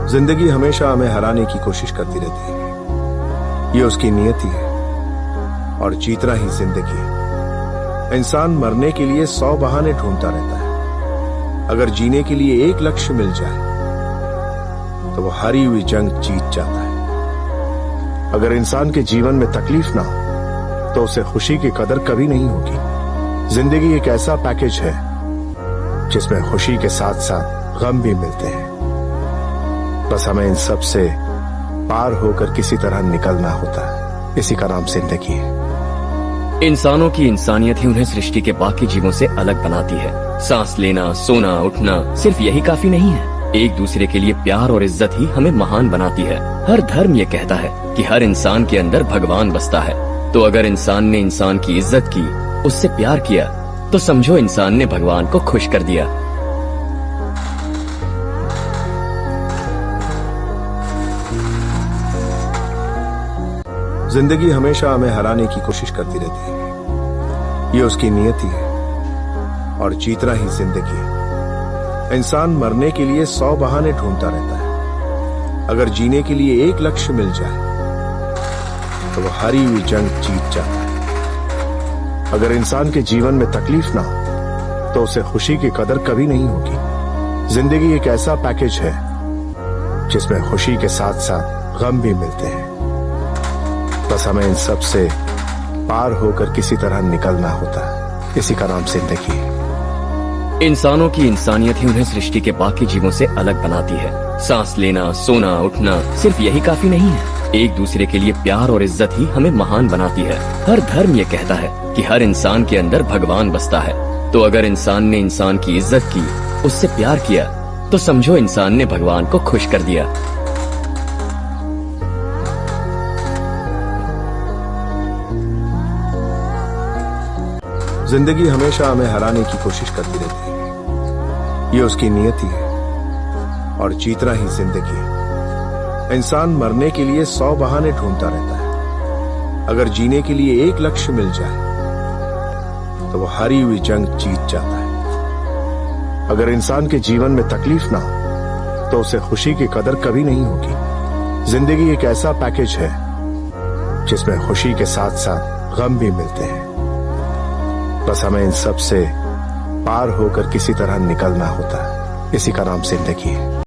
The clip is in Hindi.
जिंदगी हमेशा हमें हराने की कोशिश करती रहती है। ये उसकी नियति है और जीतना ही जिंदगी है। इंसान मरने के लिए 100 बहाने ढूंढता रहता है। अगर जीने के लिए एक लक्ष्य मिल जाए तो वो हारी हुई जंग जीत जाता है। अगर इंसान के जीवन में तकलीफ ना हो तो उसे खुशी की कदर कभी नहीं होगी। जिंदगी एक ऐसा पैकेज है जिसमें खुशी के साथ साथ गम भी मिलते हैं। बस हमें इन सब से पार होकर किसी तरह निकलना होता है। इसी का नाम जिंदगी है। इंसानों की इंसानियत ही उन्हें सृष्टि के बाकी जीवों से अलग बनाती है। सांस लेना, सोना, उठना सिर्फ यही काफी नहीं है। एक दूसरे के लिए प्यार और इज्जत ही हमें महान बनाती है। हर धर्म ये कहता है कि हर इंसान के अंदर भगवान बसता है। तो अगर इंसान ने इंसान की इज्जत की, उससे प्यार किया, तो समझो इंसान ने भगवान को खुश कर दिया। जिंदगी हमेशा हमें हराने की कोशिश करती रहती है। ये उसकी नियति है और जीतना ही जिंदगी है। इंसान मरने के लिए 100 बहाने ढूंढता रहता है। अगर जीने के लिए एक लक्ष्य मिल जाए तो वो हारी हुई जंग जीत जाता है। अगर इंसान के जीवन में तकलीफ ना हो तो उसे खुशी की कदर कभी नहीं होगी। जिंदगी एक ऐसा पैकेज है जिसमें खुशी के साथ साथ गम भी मिलते हैं। बस हमें इन सब से पार होकर किसी तरह निकलना होता है। इसी का नाम जिंदगी है। इंसानों की इंसानियत ही उन्हें सृष्टि के बाकी जीवों से अलग बनाती है। सांस लेना, सोना, उठना सिर्फ यही काफी नहीं है। एक दूसरे के लिए प्यार और इज्जत ही हमें महान बनाती है। हर धर्म ये कहता है कि हर इंसान के अंदर भगवान बसता है। तो अगर इंसान ने इंसान की इज्जत की, उससे प्यार किया, तो समझो इंसान ने भगवान को खुश कर दिया। जिंदगी हमेशा हमें हराने की कोशिश करती रहती है। ये उसकी नियति है और जीतना ही जिंदगी है। इंसान मरने के लिए 100 बहाने ढूंढता रहता है। अगर जीने के लिए एक लक्ष्य मिल जाए तो वो हारी हुई जंग जीत जाता है। अगर इंसान के जीवन में तकलीफ ना हो तो उसे खुशी की कदर कभी नहीं होगी। जिंदगी एक ऐसा पैकेज है जिसमें खुशी के साथ साथ गम भी मिलते हैं। बस हमें इन सब से पार होकर किसी तरह निकलना होता है। इसी का नाम जिंदगी है।